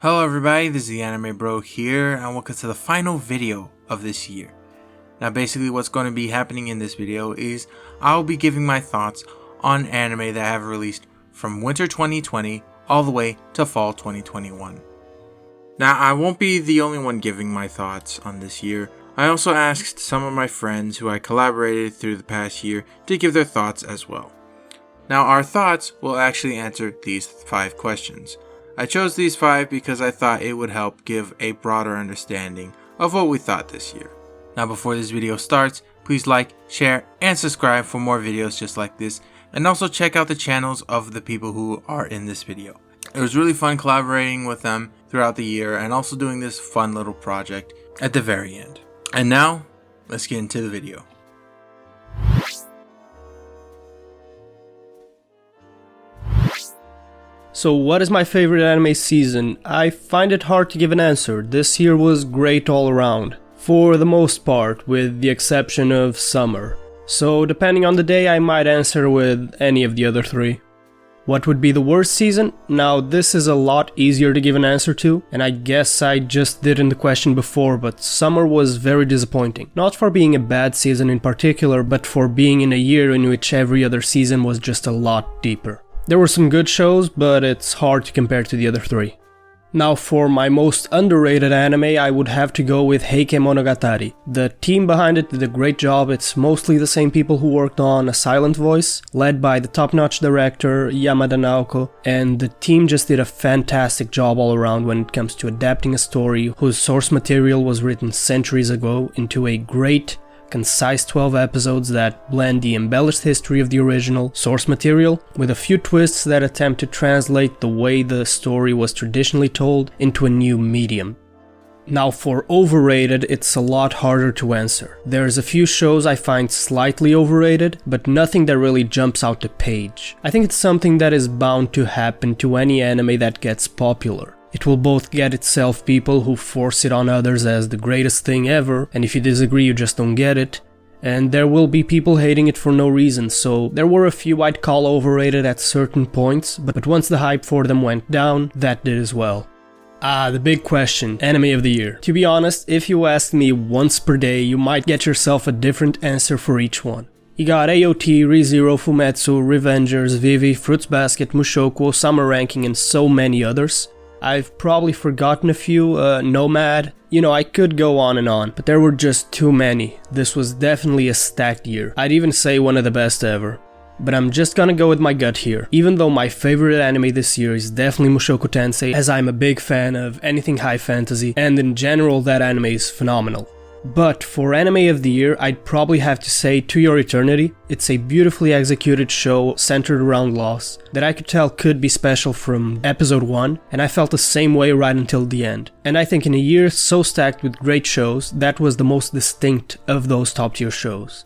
Hello everybody, this is the Anime Bro here, and welcome to the final video of this year. Now basically what's going to be happening in this video is I'll be giving my thoughts on anime that have released from winter 2020 all the way to fall 2021. Now I won't be the only one giving my thoughts on this year. I also asked some of my friends who I collaborated through the past year to give their thoughts as well. Now our thoughts will actually answer these 5 questions. I chose these 5 because I thought it would help give a broader understanding of what we thought this year. Now before this video starts, please like, share, and subscribe for more videos just like this, and also check out the channels of the people who are in this video. It was really fun collaborating with them throughout the year and also doing this fun little project at the very end. And now, let's get into the video. So what is my favorite anime season? I find it hard to give an answer. This year was great all around, for the most part, with the exception of summer. So depending on the day I might answer with any of the other 3. What would be the worst season? Now this is a lot easier to give an answer to, and I guess I just did in the question before, but summer was very disappointing. Not for being a bad season in particular, but for being in a year in which every other season was just a lot deeper. There were some good shows, but it's hard to compare to the other 3. Now for my most underrated anime, I would have to go with Heike Monogatari. The team behind it did a great job. It's mostly the same people who worked on A Silent Voice, led by the top-notch director Yamada Naoko, and the team just did a fantastic job all around when it comes to adapting a story whose source material was written centuries ago into a great, concise 12 episodes that blend the embellished history of the original source material with a few twists that attempt to translate the way the story was traditionally told into a new medium. Now for overrated, it's a lot harder to answer. There's a few shows I find slightly overrated, but nothing that really jumps out the page. I think it's something that is bound to happen to any anime that gets popular. It will both get itself people who force it on others as the greatest thing ever, and if you disagree you just don't get it, and there will be people hating it for no reason, so there were a few I'd call overrated at certain points, but once the hype for them went down, that did as well. The big question, anime of the year. To be honest, if you asked me once per day, you might get yourself a different answer for each one. You got AOT, ReZero, Fumetsu, Revengers, Vivi, Fruits Basket, Mushoku, Summer Ranking, and so many others. I've probably forgotten a few, Nomad, I could go on and on, but there were just too many. This was definitely a stacked year. I'd even say one of the best ever. But I'm just gonna go with my gut here, even though my favorite anime this year is definitely Mushoku Tensei, as I'm a big fan of anything high fantasy, and in general that anime is phenomenal. But for anime of the year, I'd probably have to say To Your Eternity. It's a beautifully executed show centered around loss that I could tell could be special from episode 1, and I felt the same way right until the end. And I think in a year so stacked with great shows, that was the most distinct of those top tier shows.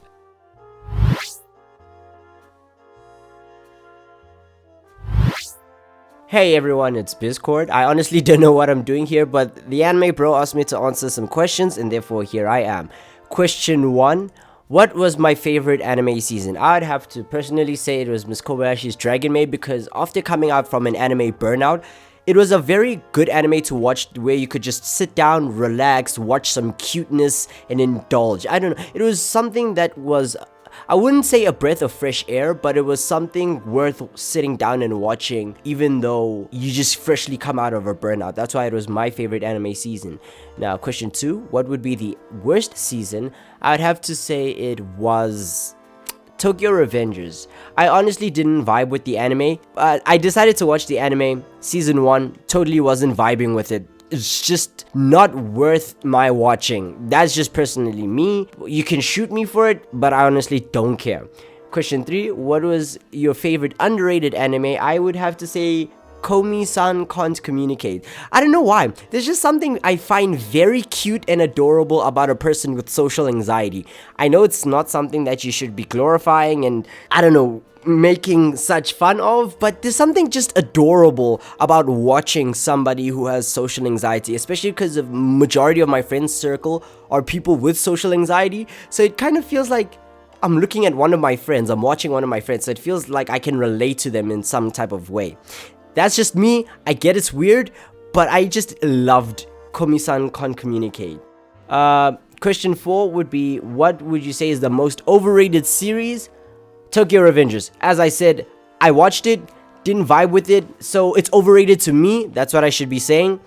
Hey everyone, it's Biscord. I honestly don't know what I'm doing here, but the Anime Bro asked me to answer some questions, and therefore here I am. Question 1. What was my favorite anime season? I'd have to personally say it was Miss Kobayashi's Dragon Maid, because after coming out from an anime burnout, it was a very good anime to watch where you could just sit down, relax, watch some cuteness, and indulge. I don't know, it was something that was, I wouldn't say a breath of fresh air, but it was something worth sitting down and watching, even though you just freshly come out of a burnout. That's why it was my favorite anime season. Now, question 2, what would be the worst season? I'd have to say it was Tokyo Revengers. I honestly didn't vibe with the anime. I decided to watch the anime. Season 1, totally wasn't vibing with it. It's just not worth my watching. That's just personally me. You can shoot me for it, but I honestly don't care. Question 3, what was your favorite underrated anime? I would have to say Komi-san Can't Communicate. I don't know why. There's just something I find very cute and adorable about a person with social anxiety. I know it's not something that you should be glorifying and, I don't know, making such fun of, but there's something just adorable about watching somebody who has social anxiety, especially because the majority of my friends circle are people with social anxiety, so it kind of feels like I'm looking at one of my friends, I'm watching one of my friends, so it feels like I can relate to them in some type of way. That's just me. I get it's weird, but I just loved Komi-san Can't Communicate. Question 4 would be, what would you say is the most overrated series? Tokyo Revengers. As I said, I watched it, didn't vibe with it, so it's overrated to me. That's what I should be saying.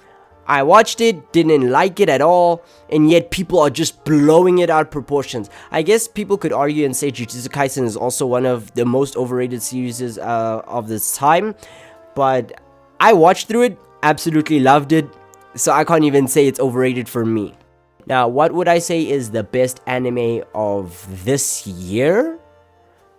I watched it, didn't like it at all, and yet people are just blowing it out proportions. I guess people could argue and say Jujutsu Kaisen is also one of the most overrated series of this time, but I watched through it, absolutely loved it, so I can't even say it's overrated for me. Now, what would I say is the best anime of this year?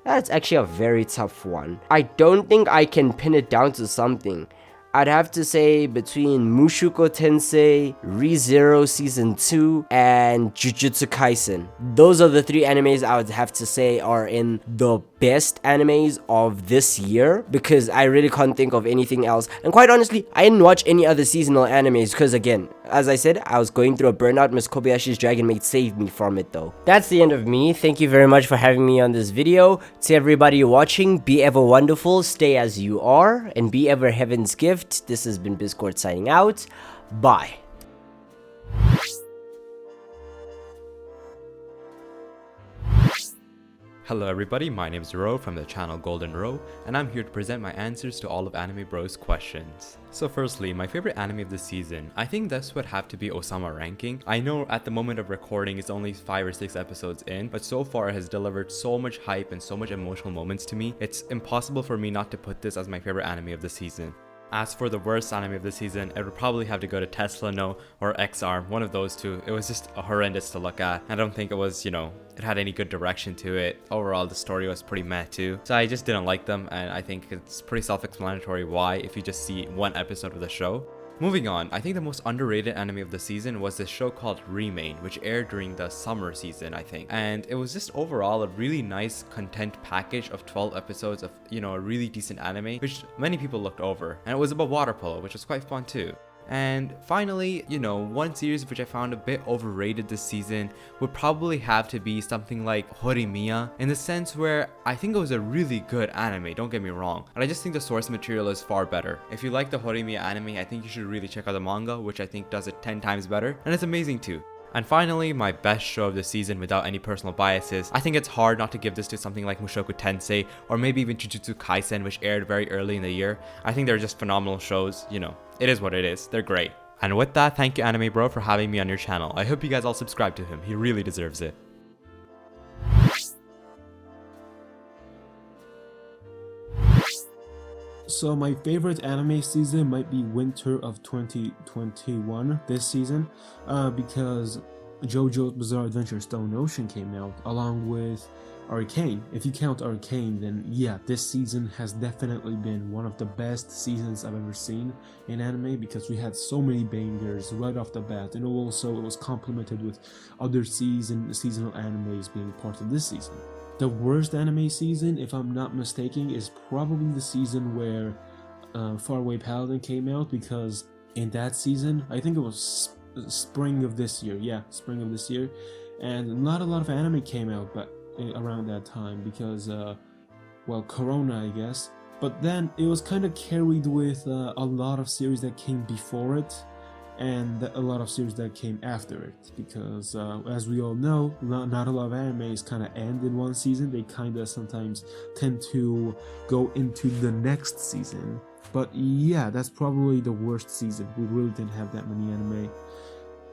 That's actually a very tough one. I don't think I can pin it down to something. I'd have to say between Mushoku Tensei, Re:Zero Season 2, and Jujutsu Kaisen. Those are the 3 animes I would have to say are in the best animes of this year, because I really can't think of anything else. And quite honestly, I didn't watch any other seasonal animes because, again, as I said, I was going through a burnout. Miss Kobayashi's Dragon Maid saved me from it though. That's the end of me. Thank you very much for having me on this video. To everybody watching, be ever wonderful, stay as you are, and be ever heaven's gift. This has been Biscord signing out. Bye. Hello everybody, my name is Ro from the channel Golden Ro, and I'm here to present my answers to all of Anime Bro's questions. So firstly, my favorite anime of the season, I think this would have to be Osama Ranking. I know at the moment of recording it's only 5 or 6 episodes in, but so far it has delivered so much hype and so much emotional moments to me, it's impossible for me not to put this as my favorite anime of the season. As for the worst anime of the season, it would probably have to go to Tesla No or X-Arm, one of those two. It was just horrendous to look at. I don't think it was, it had any good direction to it. Overall, the story was pretty meh too. So I just didn't like them, and I think it's pretty self-explanatory why if you just see one episode of the show. Moving on, I think the most underrated anime of the season was this show called Remain, which aired during the summer season, I think. And it was just overall a really nice content package of 12 episodes of, a really decent anime, which many people looked over. And it was about water polo, which was quite fun too. And finally, one series which I found a bit overrated this season would probably have to be something like Horimiya, in the sense where I think it was a really good anime, don't get me wrong, but I just think the source material is far better. If you like the Horimiya anime, I think you should really check out the manga, which I think does it 10 times better, and it's amazing too. And finally, my best show of the season without any personal biases, I think it's hard not to give this to something like Mushoku Tensei, or maybe even Jujutsu Kaisen, which aired very early in the year. I think they're just phenomenal shows, it is what it is, they're great. And with that, thank you Anime Bro for having me on your channel. I hope you guys all subscribe to him, he really deserves it. So my favorite anime season might be winter of 2021 this season, because JoJo's Bizarre Adventure Stone Ocean came out along with Arcane. If you count Arcane, then yeah, this season has definitely been one of the best seasons I've ever seen in anime, because we had so many bangers right off the bat, and also it was complemented with other seasonal animes being part of this season. The worst anime season, if I'm not mistaken, is probably the season where Faraway Paladin came out, because in that season, I think it was spring of this year, and not a lot of anime came out but around that time because, Corona, I guess. But then it was kind of carried with a lot of series that came before it, and a lot of series that came after it, because as we all know, not a lot of animes kind of end in one season. They kind of sometimes tend to go into the next season. But yeah, that's probably the worst season. We really didn't have that many anime.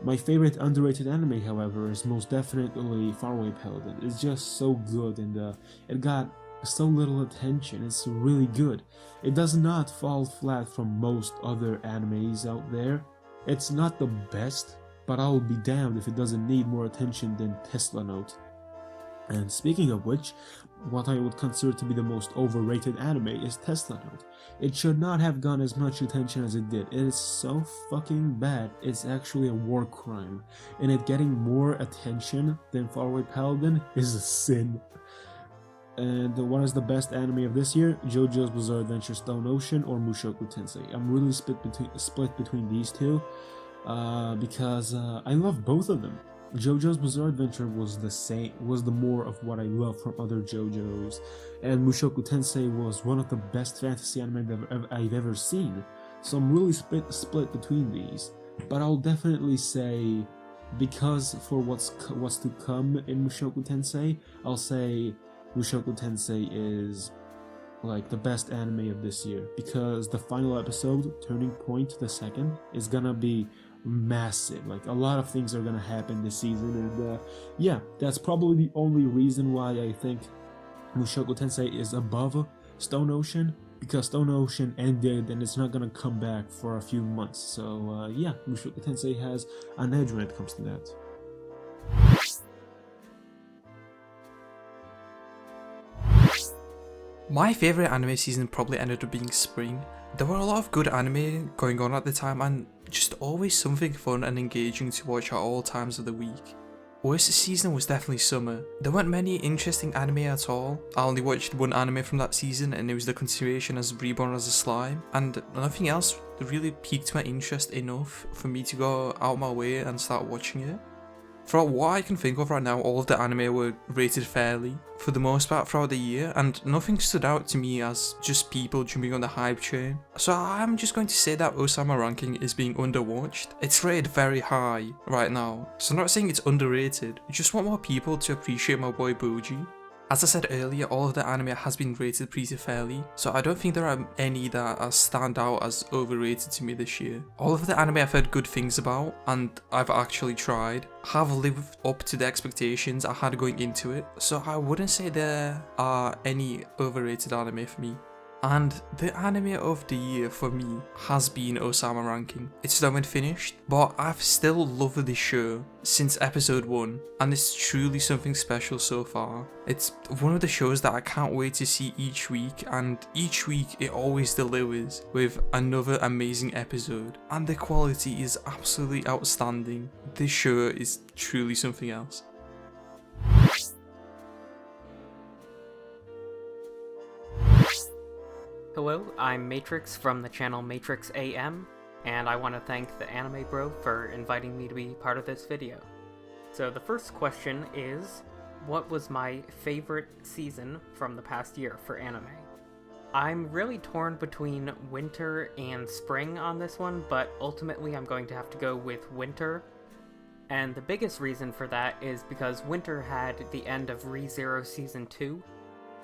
My favorite underrated anime, however, is most definitely Faraway Paladin. It's just so good, and it got so little attention. It's really good. It does not fall flat from most other animes out there. It's not the best, but I'll be damned if it doesn't need more attention than Tesla Note. And speaking of which, what I would consider to be the most overrated anime is Tesla Note. It should not have gotten as much attention as it did. It is so fucking bad, it's actually a war crime. And it getting more attention than Faraway Paladin is a sin. And what is the best anime of this year? JoJo's Bizarre Adventure Stone Ocean or Mushoku Tensei. I'm really split between these two because I love both of them. JoJo's Bizarre Adventure was the more of what I love from other JoJo's, and Mushoku Tensei was one of the best fantasy anime I've ever seen. So I'm really split between these. But I'll definitely say, because for what's to come in Mushoku Tensei, I'll say Mushoku Tensei is like the best anime of this year, because the final episode, Turning Point the second, is gonna be massive. Like, a lot of things are gonna happen this season, and yeah, that's probably the only reason why I think Mushoku Tensei is above Stone Ocean, because Stone Ocean ended and it's not gonna come back for a few months. So yeah, Mushoku Tensei has an edge when it comes to that. My favourite anime season probably ended up being spring. There were a lot of good anime going on at the time, and just always something fun and engaging to watch at all times of the week. Worst season was definitely summer. There weren't many interesting anime at all. I only watched one anime from that season, and it was the continuation as Reborn as a Slime, and nothing else really piqued my interest enough for me to go out my way and start watching it. For what I can think of right now, all of the anime were rated fairly for the most part throughout the year, and nothing stood out to me as just people jumping on the hype train. So I'm just going to say that Osama Ranking is being underwatched. It's rated very high right now, so I'm not saying it's underrated, I just want more people to appreciate my boy Boji. As I said earlier, all of the anime has been rated pretty fairly, so I don't think there are any that stand out as overrated to me this year. All of the anime I've heard good things about, and I've actually tried, have lived up to the expectations I had going into it, so I wouldn't say there are any overrated anime for me. And the anime of the year for me has been Osama Ranking. It's now been finished, but I've still loved this show since episode 1, and it's truly something special so far. It's one of the shows that I can't wait to see each week, and each week it always delivers with another amazing episode, and the quality is absolutely outstanding. This show is truly something else. Hello, I'm Matrix from the channel Matrix AM, and I want to thank the Anime Bro for inviting me to be part of this video. So the first question is, what was my favorite season from the past year for anime? I'm really torn between winter and spring on this one, but ultimately I'm going to have to go with winter. And the biggest reason for that is because winter had the end of ReZero Season 2,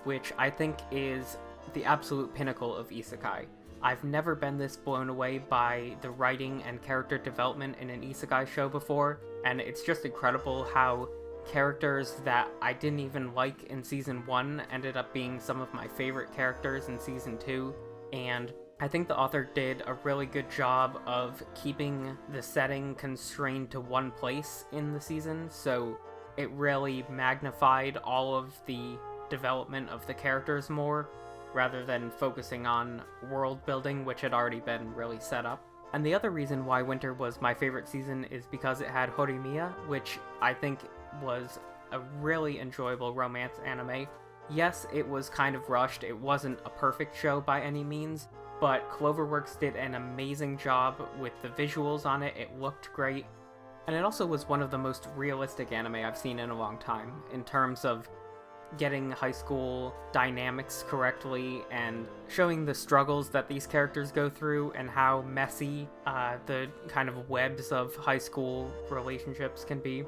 which I think is the absolute pinnacle of isekai. I've never been this blown away by the writing and character development in an isekai show before, and it's just incredible how characters that I didn't even like in Season 1 ended up being some of my favorite characters in Season 2, and I think the author did a really good job of keeping the setting constrained to one place in the season, so it really magnified all of the development of the characters more, rather than focusing on world building, which had already been really set up. And the other reason why winter was my favorite season is because it had Horimiya, which I think was a really enjoyable romance anime. Yes, it was kind of rushed, it wasn't a perfect show by any means, but Cloverworks did an amazing job with the visuals on it, it looked great, and it also was one of the most realistic anime I've seen in a long time, in terms of getting high school dynamics correctly and showing the struggles that these characters go through and how messy the kind of webs of high school relationships can be.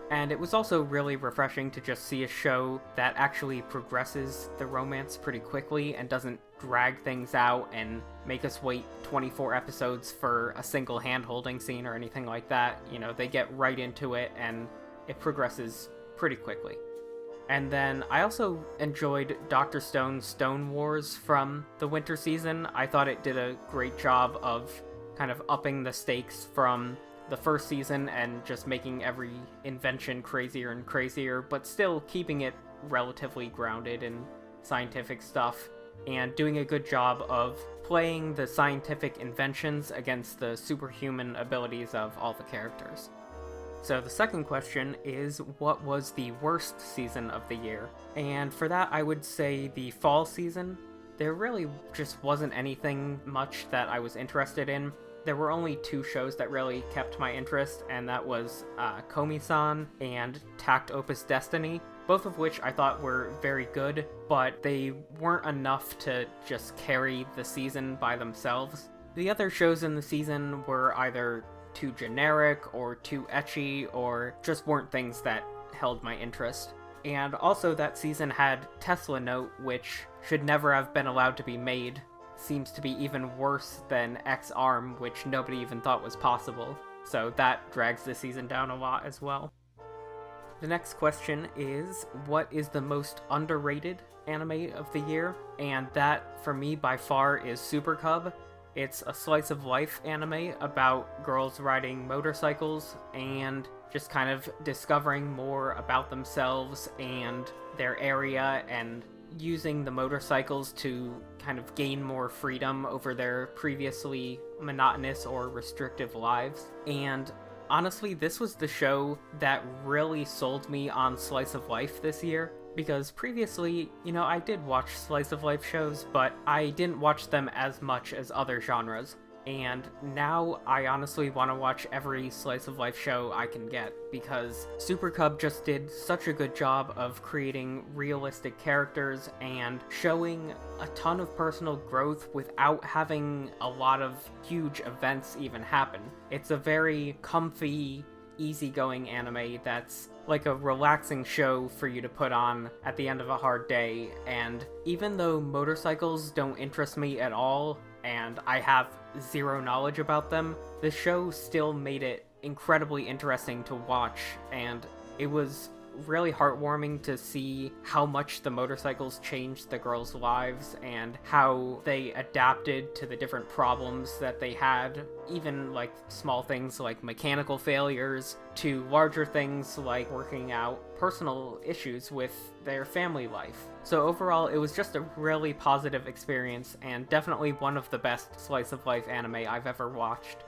And it was also really refreshing to just see a show that actually progresses the romance pretty quickly and doesn't drag things out and make us wait 24 episodes for a single hand-holding scene or anything like that. You know, they get right into it and it progresses pretty quickly. And then I also enjoyed Dr. Stone's Stone Wars from the winter season. I thought it did a great job of kind of upping the stakes from the first season and just making every invention crazier and crazier, but still keeping it relatively grounded in scientific stuff and doing a good job of playing the scientific inventions against the superhuman abilities of all the characters. So the second question is, what was the worst season of the year? And for that, I would say the fall season. There really just wasn't anything much that I was interested in. There were only 2 shows that really kept my interest, and that was Komi-san and Tact Opus Destiny, both of which I thought were very good, but they weren't enough to just carry the season by themselves. the other shows in the season were either too generic or too ecchi or just weren't things that held my interest. And also that season had Tesla Note, which should never have been allowed to be made. Seems to be even worse than X-Arm, which nobody even thought was possible. So that drags the season down a lot as well. The next question is, what is the most underrated anime of the year? And that, for me, by far, is Super Cub. It's a slice of life anime about girls riding motorcycles and just kind of discovering more about themselves and their area and using the motorcycles to kind of gain more freedom over their previously monotonous or restrictive lives. And honestly, this was the show that really sold me on slice of life this year, because previously, I did watch slice of life shows, but I didn't watch them as much as other genres. And now I honestly want to watch every slice of life show I can get, because Super Cub just did such a good job of creating realistic characters and showing a ton of personal growth without having a lot of huge events even happen. It's a very comfy, easygoing anime that's like a relaxing show for you to put on at the end of a hard day. And even though motorcycles don't interest me at all, and I have zero knowledge about them, the show still made it incredibly interesting to watch, and it was really heartwarming to see how much the motorcycles changed the girls' lives and how they adapted to the different problems that they had, even like small things like mechanical failures to larger things like working out personal issues with their family life. So overall, it was just a really positive experience and definitely one of the best slice of life anime I've ever watched.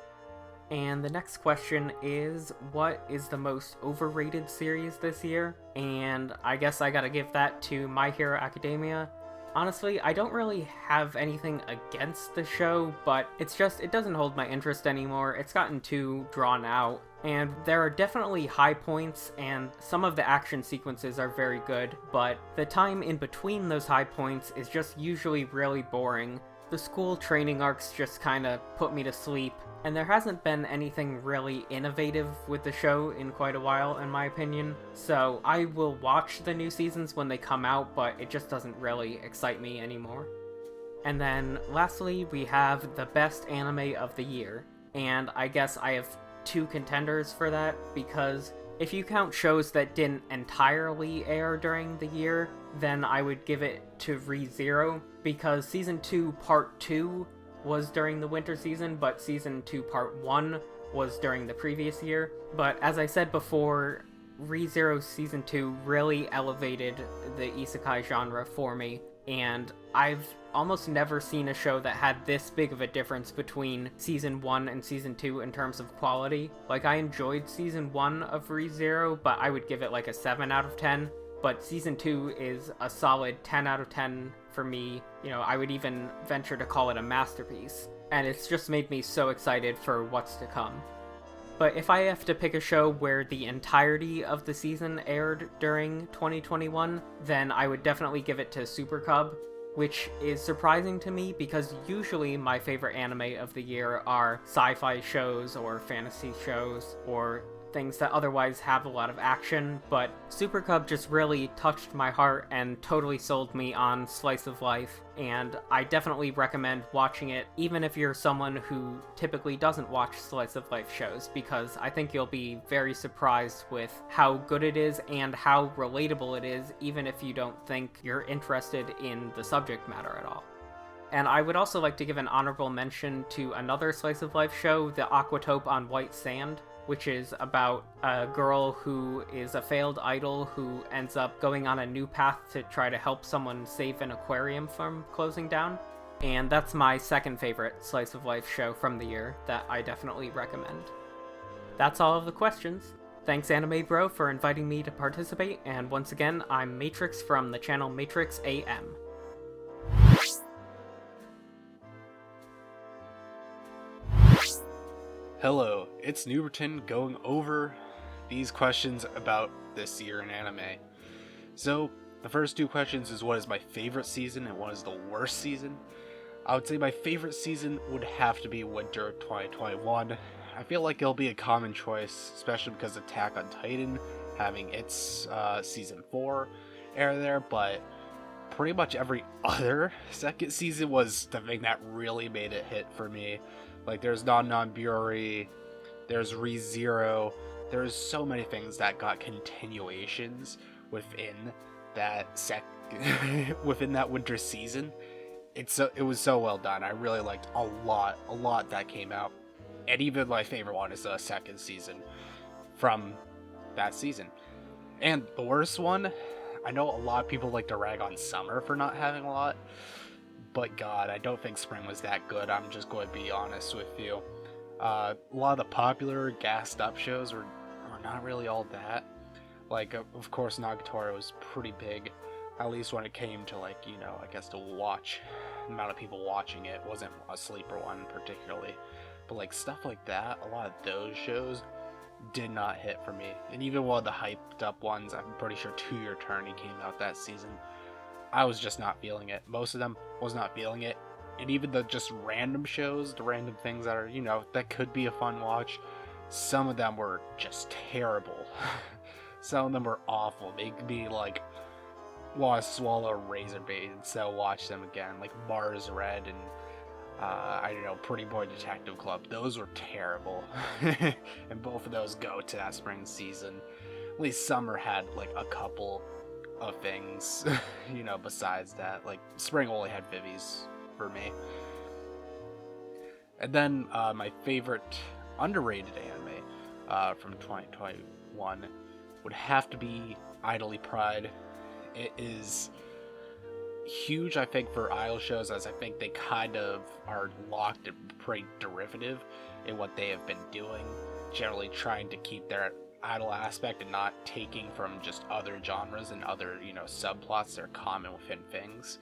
And the next question is, what is the most overrated series this year? And I guess I gotta give that to My Hero Academia. Honestly, I don't really have anything against the show, but it doesn't hold my interest anymore. It's gotten too drawn out. And there are definitely high points, and some of the action sequences are very good, but the time in between those high points is just usually really boring. The school training arcs just kinda put me to sleep, and there hasn't been anything really innovative with the show in quite a while, in my opinion. So I will watch the new seasons when they come out, but it just doesn't really excite me anymore. And then lastly, we have the best anime of the year. And I guess I have two contenders for that, because if you count shows that didn't entirely air during the year, then I would give it to Re:Zero, because Season 2 Part 2 was during the winter season, but Season 2 Part 1 was during the previous year. But as I said before, Re:Zero Season 2 really elevated the isekai genre for me, and I've almost never seen a show that had this big of a difference between Season 1 and Season 2 in terms of quality. Like, I enjoyed Season 1 of Re:Zero, but I would give it like a 7 out of 10. But Season 2 is a solid 10 out of 10 for me. I would even venture to call it a masterpiece. And it's just made me so excited for what's to come. But if I have to pick a show where the entirety of the season aired during 2021, then I would definitely give it to Super Cub, which is surprising to me because usually my favorite anime of the year are sci-fi shows or fantasy shows or things that otherwise have a lot of action, but Super Cub just really touched my heart and totally sold me on slice of life, and I definitely recommend watching it even if you're someone who typically doesn't watch slice of life shows, because I think you'll be very surprised with how good it is and how relatable it is, even if you don't think you're interested in the subject matter at all. And I would also like to give an honorable mention to another slice of life show, The Aquatope on White Sand, which is about a girl who is a failed idol who ends up going on a new path to try to help someone save an aquarium from closing down. And that's my second favorite slice of life show from the year that I definitely recommend. That's all of the questions. Thanks Anime Bro for inviting me to participate, and once again, I'm Matrix from the channel Matrix AM. Hello, it's Nooberton going over these questions about this year in anime. So, the first two questions is what is my favorite season and what is the worst season. I would say my favorite season would have to be Winter 2021. I feel like it'll be a common choice, especially because Attack on Titan having its season 4 air there, but pretty much every other second season was the thing that really made it hit for me. Like, there's Non Buri, there's ReZero, there's so many things that got continuations within that within that winter season. It was so well done. I really liked a lot that came out. And even my favorite one is the second season from that season. And the worst one, I know a lot of people like to rag on summer for not having a lot, but God, I don't think spring was that good. I'm just going to be honest with you. A lot of the popular gassed up shows were not really all that. Like, of course, Nagatoro was pretty big, at least when it came to, like, you know, I guess to watch. The amount of people watching it wasn't a sleeper one particularly. But, like, stuff like that, a lot of those shows did not hit for me. And even one of the hyped up ones, I'm pretty sure To Your Eternity came out that season, I was just not feeling it. Most of them was not feeling it. And even the just random shows, the random things that are, you know, that could be a fun watch, some of them were just terrible. Some of them were awful. They could be like, want to swallow a razor bait and so watch them again. Like Mars Red and, I don't know, Pretty Boy Detective Club. Those were terrible. And both of those go to that spring season. At least summer had like a couple of things, you know, besides that. Like spring only had Vivi's for me. And then my favorite underrated anime from 2021 would have to be Idly Pride. It is huge, I think, for idol shows, as I think they kind of are locked and pretty derivative in what they have been doing, generally trying to keep their idol aspect and not taking from just other genres and other, you know, subplots that are common within things.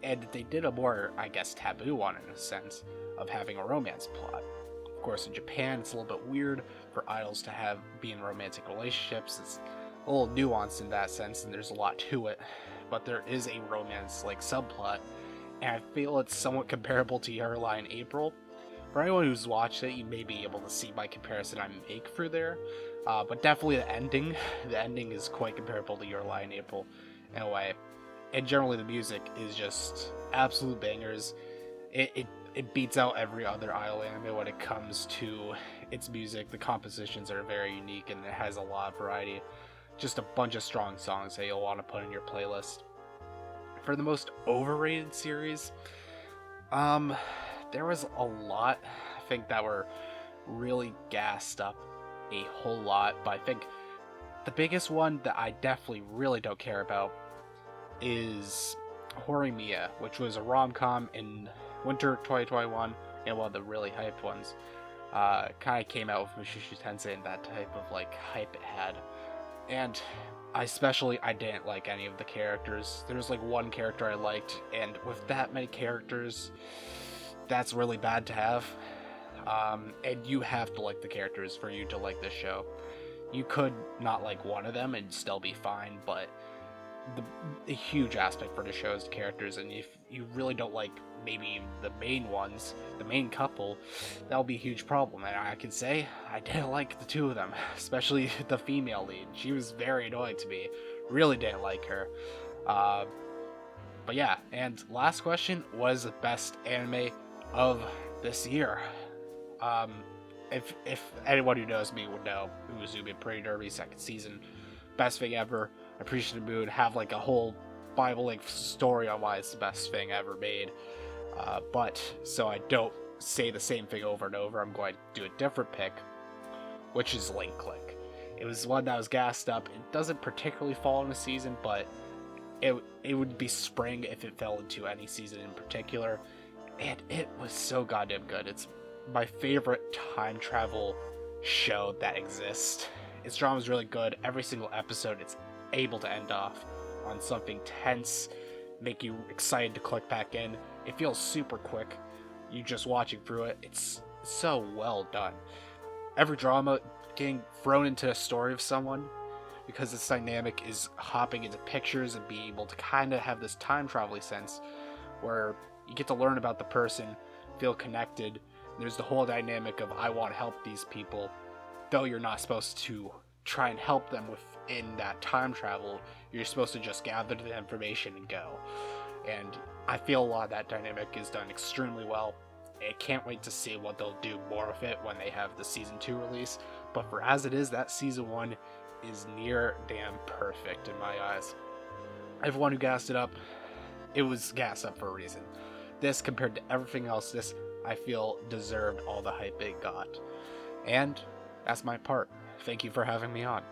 And they did a more, I guess, taboo one in a sense of having a romance plot. Of course, in Japan, it's a little bit weird for idols to be in romantic relationships. It's a little nuanced in that sense, and there's a lot to it. But there is a romance-like subplot, and I feel it's somewhat comparable to Your Lie in April. For anyone who's watched it, you may be able to see my comparison I make through there. But definitely the ending is quite comparable to Your Lie in April in a way. And generally the music is just absolute bangers. It beats out every other idol anime when it comes to its music. The compositions are very unique and it has a lot of variety. Just a bunch of strong songs that you'll want to put in your playlist. For the most overrated series, there was a lot, I think, that were really gassed up a whole lot. But I think the biggest one that I definitely really don't care about is Horimiya, which was a rom-com in winter 2021 and one of the really hyped ones. Kind of came out with Mushishi Tensei and that type of like hype it had. And I didn't like any of the characters. There was like one character I liked, and with that many characters, that's really bad to have. And you have to like the characters for you to like this show. You could not like one of them and still be fine, but the huge aspect for the show is the characters, and if you really don't like maybe the main ones, the main couple, that'll be a huge problem. And I can say I didn't like the two of them, especially the female lead. She was very annoying to me. Really didn't like her. But yeah, and last question was the best anime of this year. If anyone who knows me would know, Uzumi Pretty Derby second season, best thing ever. Appreciative mood, have like a whole Bible-length story on why it's the best thing ever made. But so I don't say the same thing over and over, I'm going to do a different pick, which is Link Click. It was one that was gassed up. It doesn't particularly fall in a season, but it would be spring if it fell into any season in particular. And it was so goddamn good. It's my favorite time travel show that exists. Its drama is really good. Every single episode, it's able to end off on something tense, make you excited to click back in. It feels super quick. You just watching through it. It's so well done. Every drama getting thrown into a story of someone, because its dynamic is hopping into pictures and being able to kind of have this time travel sense where You get to learn about the person, feel connected. There's the whole dynamic of I want to help these people, though you're not supposed to try and help them within that time travel. You're supposed to just gather the information and go. And I feel a lot of that dynamic is done extremely well. I can't wait to see what they'll do more of it when they have the season 2 release. But for as it is, that season 1 is near damn perfect in my eyes. Everyone who gassed it up, it was gassed up for a reason. This, compared to everything else, this I feel deserved all the hype it got. And that's my part. Thank you for having me on.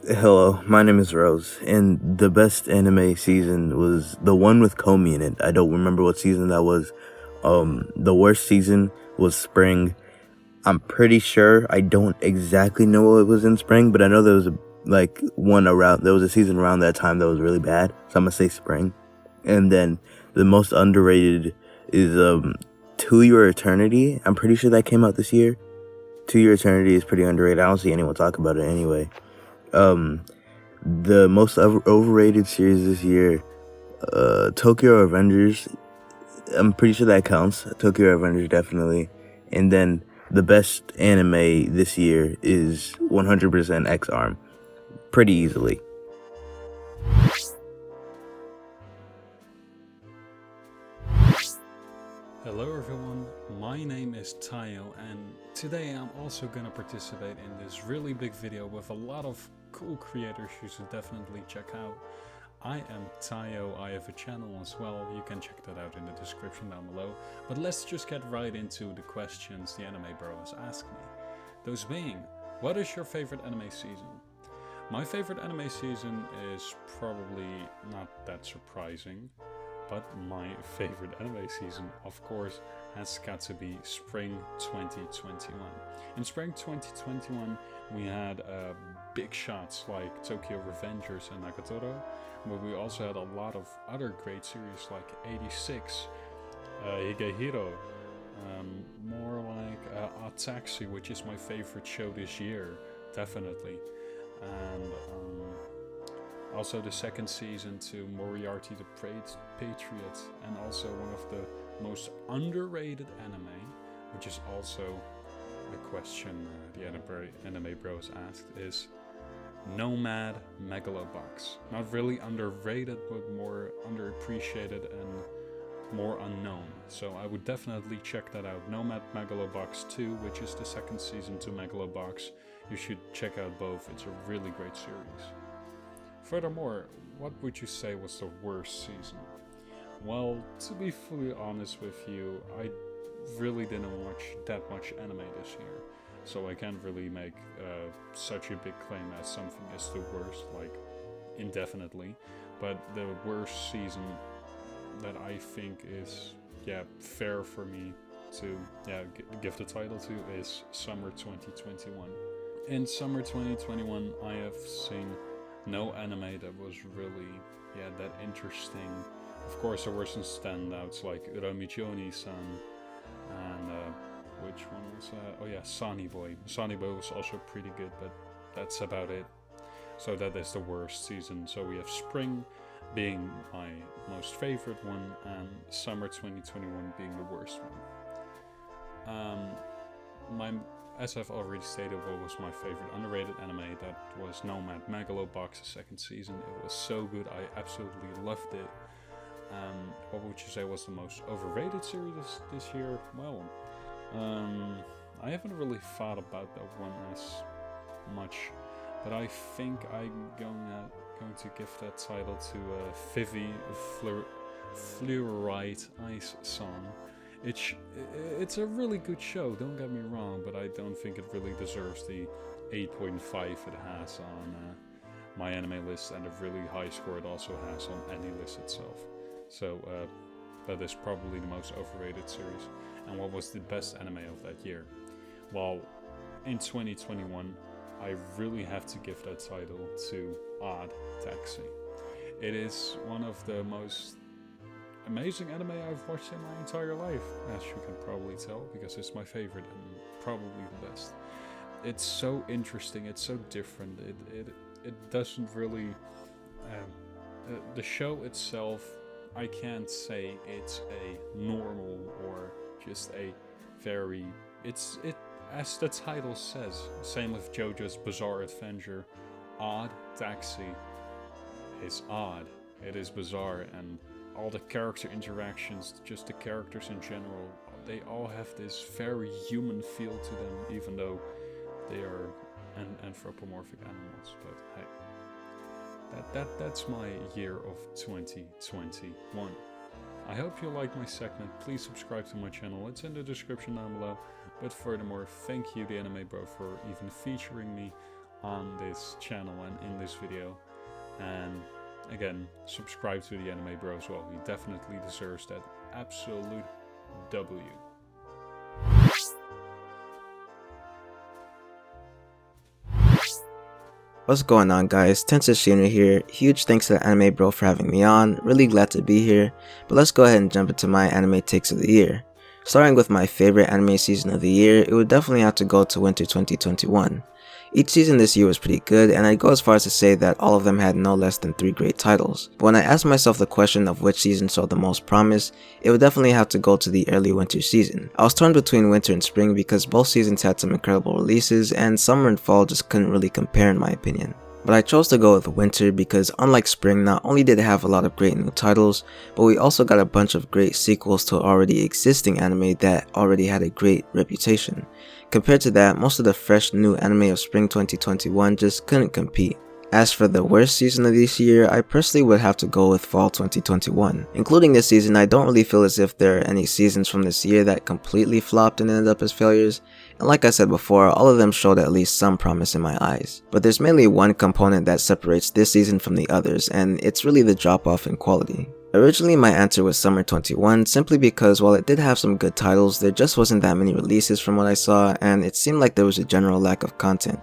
Hello, my name is Rose, and the best anime season was the one with Komi in it. I don't remember what season that was. The worst season was spring. I'm pretty sure, I don't exactly know what was in spring, but I know there was there was a season around that time that was really bad, so I'm gonna say spring. And then the most underrated is To Your Eternity. I'm pretty sure that came out this year. To Your Eternity is pretty underrated. I don't see anyone talk about it anyway. The most overrated series this year, Tokyo Revengers. I'm pretty sure that counts. Tokyo Revengers definitely. And then the best anime this year is 100% X-Arm. Pretty easily. Hello everyone, my name is Taiyo, and today I'm also gonna participate in this really big video with a lot of cool creators you should definitely check out. I am Taiyo, I have a channel as well, you can check that out in the description down below. But let's just get right into the questions the anime bro has asked me. Those being, what is your favorite anime season? My favorite anime season is probably not that surprising, but my favorite anime season, of course, has got to be Spring 2021. In Spring 2021, we had big shots like Tokyo Revengers and Nagatoro, but we also had a lot of other great series like 86, Higehiro, more like Odd Taxi, which is my favorite show this year, definitely. And also the second season to Moriarty the Patriot, and also one of the most underrated anime, which is also the question the anime bros asked, is Nomad Megalobox. Not really underrated, but more underappreciated and more unknown. So I would definitely check that out. Nomad Megalobox 2, which is the second season to Megalobox. You should check out both. It's a really great series. Furthermore, what would you say was the worst season? Well, to be fully honest with you, I really didn't watch that much anime this year, so I can't really make such a big claim as something is the worst, like indefinitely. But the worst season that I think is fair for me to give the title to is Summer 2021. In Summer 2021, I have seen no anime that was really that interesting. Of course, there were some standouts like Uramichoni-san and which one was Sunny Boy. Sunny Boy was also pretty good, but that's about it. So that is the worst season. So we have Spring being my most favorite one and Summer 2021 being the worst one. As I've already stated, what was my favorite underrated anime, that was Nomad Megalobox, the second season. It was so good, I absolutely loved it. What would you say was the most overrated series this year? Well, I haven't really thought about that one as much, but I think I'm going to give that title to Vivi Fluorite Ice Song. It's a really good show, don't get me wrong, but I don't think it really deserves the 8.5 it has on my anime list, and a really high score it also has on any list itself. So that is probably the most overrated series. And what was the best anime of that year? Well, in 2021, I really have to give that title to Odd Taxi. It is one of the most amazing anime I've watched in my entire life, as you can probably tell, because it's my favorite and probably the best. It's so interesting, it's so different, it doesn't really. The show itself, I can't say it's a normal or just a very. It as the title says. Same with JoJo's Bizarre Adventure. Odd Taxi is odd. It is bizarre, and all the character interactions, just the characters in general, they all have this very human feel to them, even though they are anthropomorphic animals. But hey, that's my year of 2021. I hope you like my segment. Please subscribe to my channel. It's in the description down below. But furthermore, thank you, the Anime Bro, for even featuring me on this channel and in this video. And again, subscribe to the Anime Bro as well. He definitely deserves that absolute W. What's going on, guys? Tensashino here. Huge thanks to the Anime Bro for having me on. Really glad to be here. But let's go ahead and jump into my anime takes of the year. Starting with my favorite anime season of the year, it would definitely have to go to Winter 2021. Each season this year was pretty good, and I'd go as far as to say that all of them had no less than 3 great titles. But when I asked myself the question of which season showed the most promise, it would definitely have to go to the early winter season. I was torn between winter and spring because both seasons had some incredible releases, and summer and fall just couldn't really compare in my opinion. But I chose to go with winter because unlike spring, not only did it have a lot of great new titles, but we also got a bunch of great sequels to already existing anime that already had a great reputation. Compared to that, most of the fresh new anime of spring 2021 just couldn't compete. As for the worst season of this year, I personally would have to go with fall 2021. Including this season, I don't really feel as if there are any seasons from this year that completely flopped and ended up as failures. And like I said before, all of them showed at least some promise in my eyes. But there's mainly one component that separates this season from the others, and it's really the drop off in quality. Originally my answer was Summer 21 simply because while it did have some good titles, there just wasn't that many releases from what I saw, and it seemed like there was a general lack of content.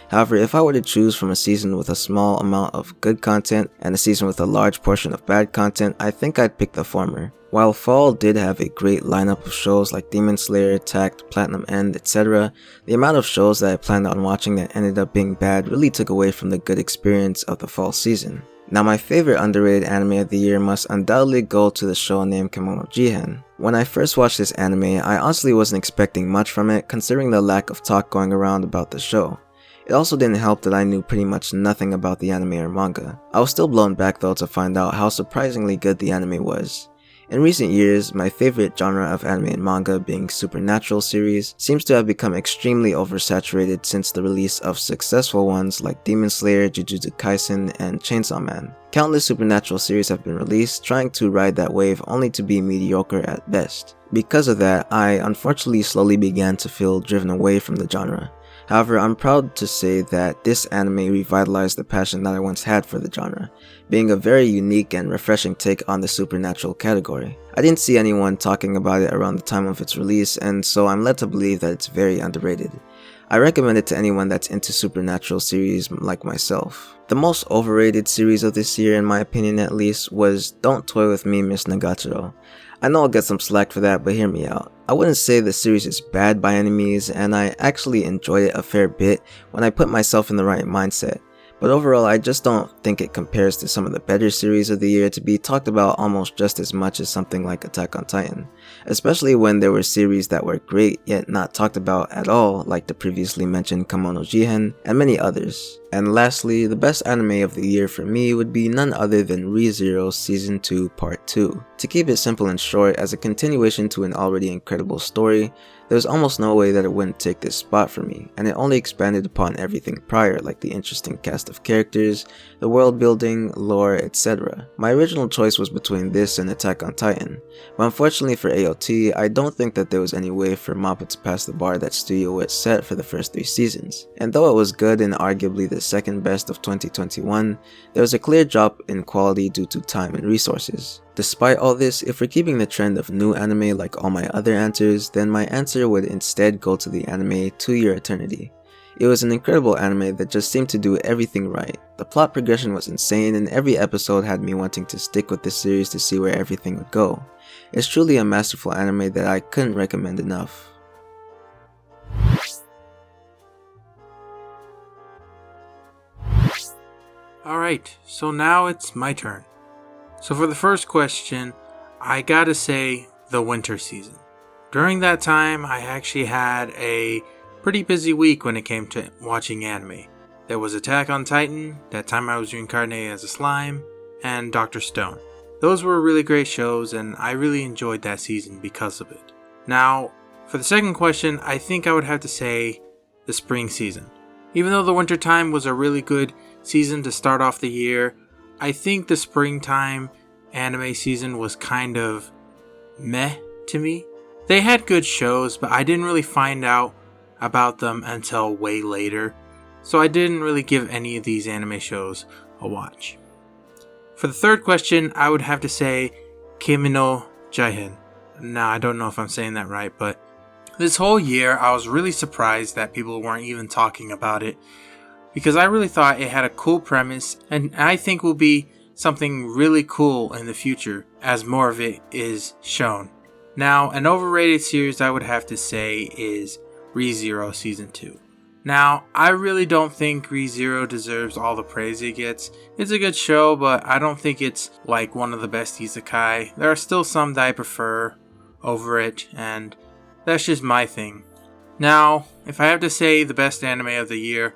However, if I were to choose from a season with a small amount of good content and a season with a large portion of bad content, I think I'd pick the former. While fall did have a great lineup of shows like Demon Slayer, Tact, Platinum End, etc., the amount of shows that I planned on watching that ended up being bad really took away from the good experience of the fall season. Now my favorite underrated anime of the year must undoubtedly go to the show named Kemono Jihen. When I first watched this anime, I honestly wasn't expecting much from it considering the lack of talk going around about the show. It also didn't help that I knew pretty much nothing about the anime or manga. I was still blown back though to find out how surprisingly good the anime was. In recent years, my favorite genre of anime and manga, being supernatural series, seems to have become extremely oversaturated since the release of successful ones like Demon Slayer, Jujutsu Kaisen, and Chainsaw Man. Countless supernatural series have been released, trying to ride that wave only to be mediocre at best. Because of that, I unfortunately slowly began to feel driven away from the genre. However, I'm proud to say that this anime revitalized the passion that I once had for the genre, being a very unique and refreshing take on the supernatural category. I didn't see anyone talking about it around the time of its release, and so I'm led to believe that it's very underrated. I recommend it to anyone that's into supernatural series like myself. The most overrated series of this year, in my opinion at least, was Don't Toy With Me, Miss Nagachiro. I know I'll get some slack for that, but hear me out. I wouldn't say the series is bad by any means, and I actually enjoy it a fair bit when I put myself in the right mindset. But overall, I just don't think it compares to some of the better series of the year to be talked about almost just as much as something like Attack on Titan. Especially when there were series that were great yet not talked about at all, like the previously mentioned Kemono Jihen and many others. And lastly, the best anime of the year for me would be none other than Re:Zero Season 2 Part 2. To keep it simple and short, as a continuation to an already incredible story, there's almost no way that it wouldn't take this spot for me, and it only expanded upon everything prior, like the interesting cast of characters, the world building, lore, etc. My original choice was between this and Attack on Titan, but unfortunately for AOT, I don't think that there was any way for MAPPA to pass the bar that Studio Wit set for the first 3 seasons. And though it was good and arguably the second best of 2021, there was a clear drop in quality due to time and resources. Despite all this, if we're keeping the trend of new anime like all my other answers, then my answer would instead go to the anime To Your Eternity. It was an incredible anime that just seemed to do everything right. The plot progression was insane, and every episode had me wanting to stick with the series to see where everything would go. It's truly a masterful anime that I couldn't recommend enough. Alright, so now it's my turn. So for the first question, I gotta say the winter season. During that time, I actually had a pretty busy week when it came to watching anime. There was Attack on Titan, that time I was reincarnated as a slime, and Dr. Stone. Those were really great shows and I really enjoyed that season because of it. Now, for the second question, I think I would have to say the spring season. Even though the winter time was a really good season to start off the year, I think the springtime anime season was kind of meh to me. They had good shows, but I didn't really find out about them until way later, so I didn't really give any of these anime shows a watch. For the third question, I would have to say Kimi no Jaihen. Now, I don't know if I'm saying that right, but this whole year I was really surprised that people weren't even talking about it, because I really thought it had a cool premise and I think will be something really cool in the future as more of it is shown. Now, an overrated series I would have to say is Re:Zero Season 2. Now, I really don't think Re:Zero deserves all the praise it gets. It's a good show, but I don't think it's like one of the best isekai. There are still some that I prefer over it, and that's just my thing. Now, if I have to say the best anime of the year,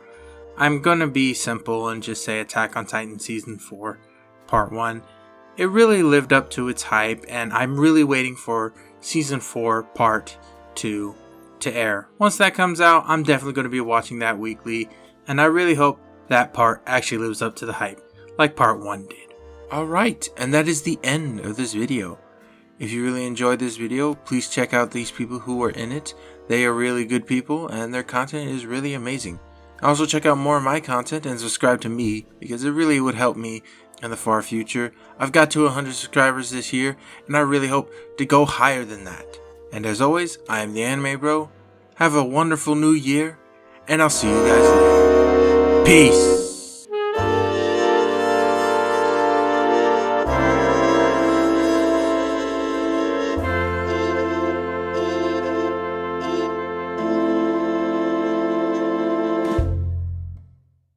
I'm gonna be simple and just say Attack on Titan Season 4, Part 1. It really lived up to its hype, and I'm really waiting for Season 4, Part 2 to air. Once that comes out, I'm definitely going to be watching that weekly, and I really hope that part actually lives up to the hype, like Part 1 did. Alright, and that is the end of this video. If you really enjoyed this video, please check out these people who were in it. They are really good people, and their content is really amazing. Also check out more of my content and subscribe to me, because it really would help me in the far future. I've got to 100 subscribers this year, and I really hope to go higher than that. And as always, I am the Anime Bro. Have a wonderful new year, and I'll see you guys later. Peace!